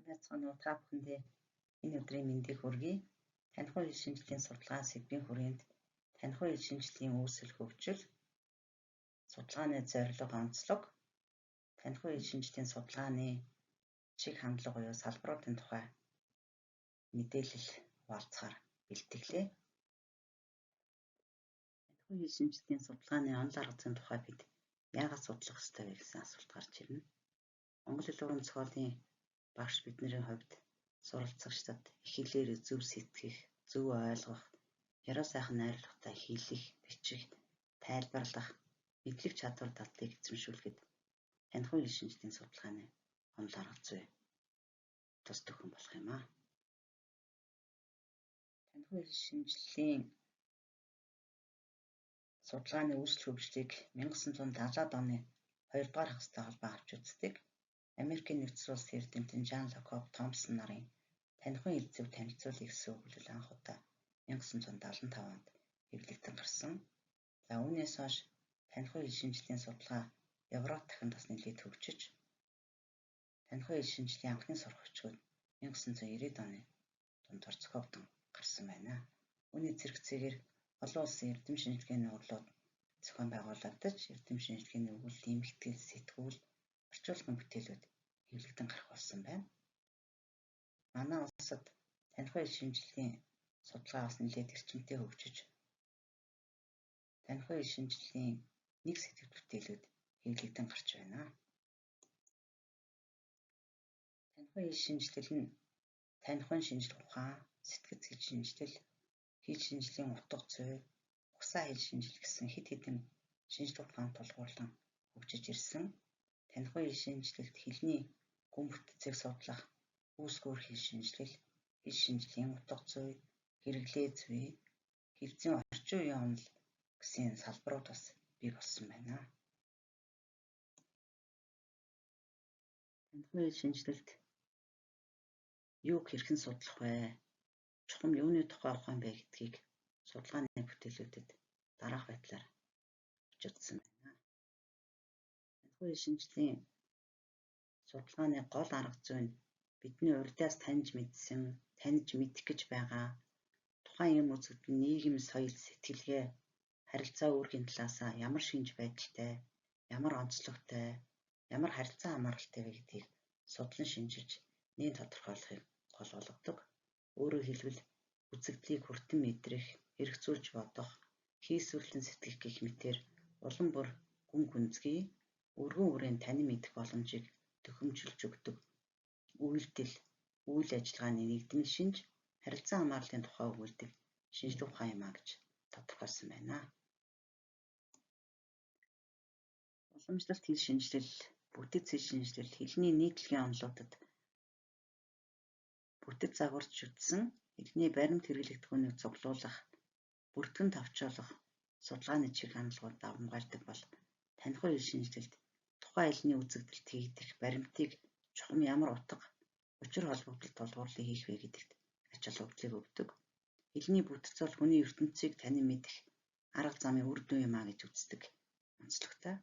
Байцгаана уу та бүхэндээ энэ өдрийн мэндийг хүргэе. Танихгүй ил шинжлэлийн судалгаа сэдвийн хүрээнд танихгүй ил шинжлэлийн үүсэл хөгжил, судалгааны зорилго онцлог, танихгүй ил шинжлэлийн судалгааны чиг хандлага буюу салбаруудын тухай мэдээлэл хуваалцахаар бэлтгэлээ. Танихгүй ил шинжлэлийн судалгааны онол арга зүйн тухай бид яагаад судлах ёстой вэ гэсэн асуулт гарч ирнэ. Монгол Хэл Уран зохиолын багш бидний хувьд суралцагчдад их хэлээр зөв сэтгэх, зөв ойлгох, яруу сайхан найруулгатай хэлэх, бичих, тайлбарлах, мэдлэг чадвар дадлыг эзэмшүүлэхэд танихгүй ил шинжлэлийн судалгааны онол арга зүй тус төхөн болох юм аа. Танихгүй ил шинжлэлийн судалгааны үүсэл хөгжлийг 1970-аад оны 2 дугаар хагастай холбоо авч үздэг. Америкийн нэгдсэн улсын эрдэмтэн Жан Локоб Томпсон нарын танихгүй ил зөв танилцуулъя гэсэн өгүүлэл анх удаа 1975 онд хэвлэгдэн гарсан. За үүнээс хойш танихгүй ил шинжлэлийн судалгаа Европ дахин бас нэлээд хөгжиж танихгүй ил шинжлэлийн анхны сургагчид 1990-ад оны дундуур зохиогдсон гарсан байна. Үүний зэрэгцээгээр олон улсын эрдэм шинжилгээний урлууд зохион байгуулагдаж, эрдэм шинжилгээний өгүүлэл, эмхтгэл, сэтгүүл, орчуулгын бүтээлүүд хэвлэгдэн гарах болсон байна. Манай улсад танихгүй ил шинжлэлийн судалгаа бас нэлээд эрчимтэй хөгжиж, танихгүй ил шинжлэлийн нэг сэтгэл бүтээлүүд хэвлэгдэн гарч байна. Танихгүй ил шинжилэл нь танихгүй шинжлэх ухаан, сэтгэц хэл шинжилэл, хэл шинжиллийн утга зүй, угсаа хэл шинжилэл гэсэн хэд хэдэн шинжлэх ухаан тулгуурлан хөгжиж ирсэн. Танихгүй ил шинжилэлт хэлний гүн бүтцийг судлах үүсгүүр хэл шинжиллийн утга зүй, хэрэглээ зүй, хэлцийн орчин үеийн онол гэсэн салбарууд бас бий болсон байна. Танихгүй ил шинжилэлт юуг хэрхэн судлах вэ? Чухам юуны тухай ухаан бэ гэдгийг судалгааны бүтээлүүдэд дараах байдлаар бичигдсэн байна. Танихгүй ил шинжиллийн судалгааны гол арга зүй нь бидний урьдаас таньж мэдэх гэж байгаа тухайн юм үзэгдэл нийгэм, соёл, сэтгэлгээ, харилцаа үүргийн талаасаа ямар шинж байдалтай, ямар онцлогтой, ямар харилцаа хамааралтай вэ гэдгийг судлан шинжиж, нээн тодорхойлохыг гол болгодог. Өөрөөр хэлбэл үзэгдлийг хүртэн мэдрэх, эргцүүлж бодох, хийсвэрлэн сэтгэх гэх мэтээр улам бүр гүн гүнзгий, өргөн үрийн танин мэдэх боломжийг төхөмжилж өгдөг үйлдэл, үйл ажиллагааны нэгдмэл шинж, харилцаа хамаарлын тухай өгүүлдэг шинжлэх ухаан юм а гэж тодорхойлсон байна. Уламжлалт хэл шинжилэл, бүтэц хэл шинжилэл, хэлний нийтлэгийн онолуудад бүтэц загварч үтсэн хэлний баримт хэрэглэгдэх үнийг цуглуулах, бүртгэн товчоолох судалгааны чиг хандлагууд давамгайлдаг бол танихгүй ил шинжилэлт тухайн хэлний үзэгдэлд хийгдэх баримтыг чухам ямар утга, учир холбогдол тулгуурлыг хийх вэ гэдэгт ач холбогдлыг өгдөг. Хэлний бүтэц бол хүний ертөнцийг танин мэдэх арга замын үр дүн юм а гэж үздэг онцлогтой.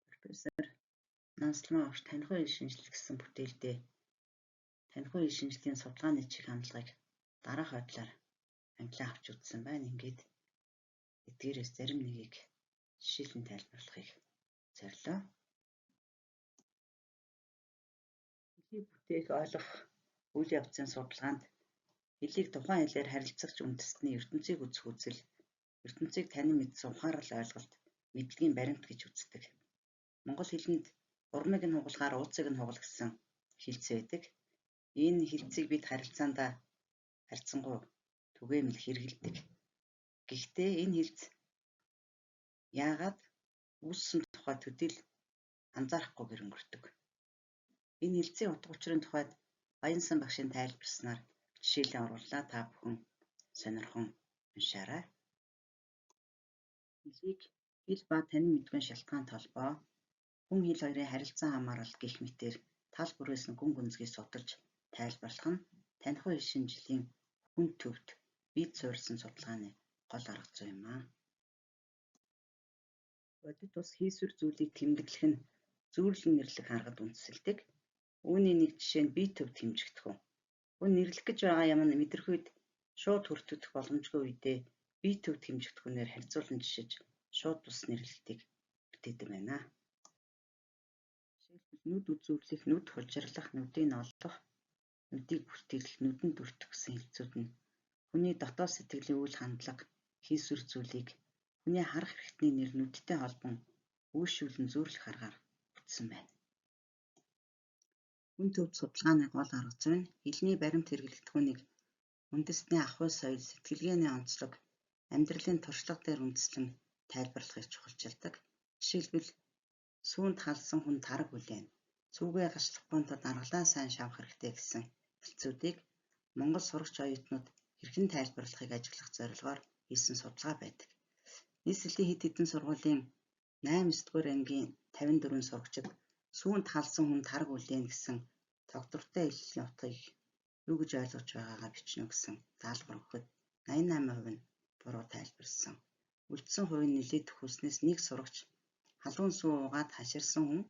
Профессор Нансалмаа багш танихгүй ил шинжилэл гэсэн бүтээлдээ танихгүй ил шинжиллийн судалгааны чиг хандлагыг дараах байдлаар ангилан авч үзсэн байна. Ингээд эдгээрээс зарим нэгийг жишээлэн тайлбарлахыг зорилоо. Хэлийг бүтээх, ойлгох үйл явцын судалгаанд хэлийг тухайн хэлээр харилцагч үндэстний ертөнцийг үзэх үзэл, ертөнцийг танин мэдсэн ухаарал ойлголт, мэдлэгийн баримт гэж үздэг. Монгол хэлэнд урмыг нь хугалахаар ууцыг нь хугал гэсэн хэлц байдаг. Энэ хэлцийг бид харилцаандаа харьцангуй түгээмэл хэрэглэдэг. Гэхдээ энэ хэлц яагаад үүссэн тухай төдийл анзаарахгүйгээр өнгөрдөг. Энэ хэлцийн утга учирын тухайд Баянсан багшийн тайлбарснаар жишээлэн орууллаа. Та бүхэн сонирхон уншаарай. Хэлийг хэл ба танин мэдгүйн шалтгаан толгой, хүн хэл хоёрын харилцаа хамаарал гэх мэтээр тал бүрээс нь гүн гүнзгий судалж тайлбарлах нь танихгүй ил шинжиллийн хүн төвд бид суурилсан судалгааны гол арга зүй юм а. Бодит ус хийсвэр зүйлийг тэмдэглэх нь зөвөрлөн нэрлэх аргад үндэслэдэг. Үүний нэг жишээ нь бие төвд хэмжигдэх. Хүн нэрлэх гэж байгаа юм нь мэдрэх үед шууд хүртэгдэх боломжгүй үедээ бие төвд хэмжигдэх үнээр харьцуулан жишиж шууд бус нэрлэлтийг бүтээдэг байна. Жишээлбэл нүд үзүүрлэх, нүд хулжирлах, нүдийг олох, нүдийг бүртгэх, нүдэнд өртөх гэсэн хэлцүүд нь хүний дотоод сэтгэлийн үйл хандлага, хийсвэр зүйлийг хүний харах хэрэгтний нэр нүдтэй холбон үйлшүүлэн зөөрлөх аргаар бүтсэн байна. Хүн төвд судалгааны гол арга зүй нь хэлний баримт хэрэглэгдэхүүнийг үндэстний ахуй соёл, сэтгэлгээний онцлог, амьдралын туршлага дээр үндэслэн тайлбарлахыг чухалчилдаг. Жишээлбэл сүүнд халсан хүн тараг хүлээн, сүүгээ гашлахгүй тулд аргалаа сайн шавах хэрэгтэй гэсэн хэлцүүдийг Монгол сурагч оюутнууд хэрхэн тайлбарлахыг ажиглах зорилгоор хийсэн судалгаа байдаг. Нийслэлийн хэд хэдэн сургуулийн 8-9 дугаар ангийн 54 сурагчид сүүнд халсан хүн тараг хүлээн гэсэн тогтвортой хэллэлийн утгыг юу гэж ойлгож байгаагаа бичнэ гэсэн даалгавар өгөхөд 88% нь буруу тайлбарласан. Үлдсэн хувь нь нэлээд хүснээс нэг сурагч халуун сүү уугаад хаширсан хүн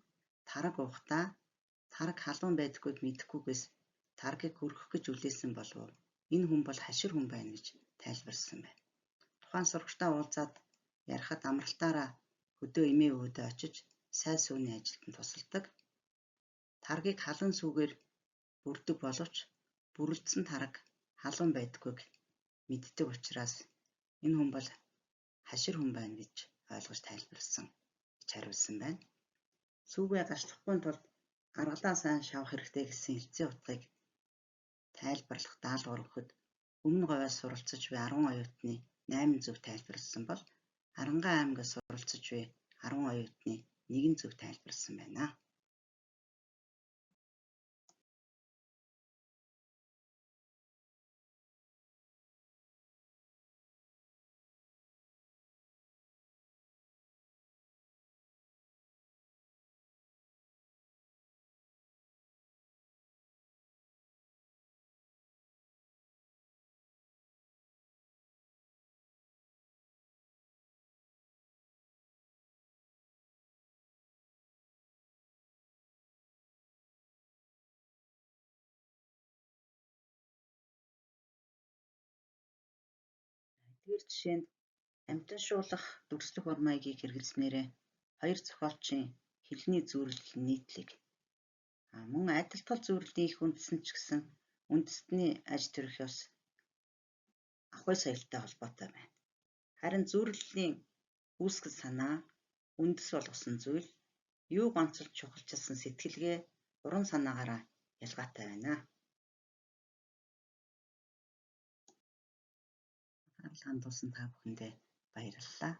тараг уухдаа тараг халуун байдаггүйг мэдэхгүйгээс таргийг хөргөх гэж үлээсэн болов энэ хүн бол хашир хүн байна гэж тайлбарласан байна. Тухайн сурагчтай уулзаад ярихад амралтаараа хөдөө эмээ өвөдөө очиж сайн сүүний ажилтан тусалдаг. Таргийг халуун сүүгээр бүрдэг боловч бүрэлдсэн тараг халуун байдаггүйг мэддэг учраас энэ хүн бол хашир хүн байна гэж ойлгож тайлбарласан гэж хариулсан байна. Сүүгээ гашлахгүй тулд аргалаа сайн шавах хэрэгтэй гэсэн хэлцээ утгыг тайлбарлах даалгавар өгөхөд өмнө говьас суралцж буй 10 оюутны 8 зөв тайлбарласан бол Арангаа аймагаас суралцж буй 10 оюутны 1 зөв тайлбарласан байна. Эдгээр жишээнд амтан шуулах дүрслэх ур маягийг хэрэглэснээрээ хоёр зохиолчийн хэлний зүйрлэл нийтлэг. Мөн адилтгал зүйрлэлийн их үндэс нь ч гэсэн үндэстний аж төрөх ёс ахуй соёлтой холбоотой байна. Харин зүйрлэлийн үүсгэл санаа, үндэс болгосон зүйл, юу гонцолж чухалчилсан сэтгэлгээ, уран санаагаараа ялгаатай байна. Анхаарал хандуулсан та бүхэндээ баярлалаа.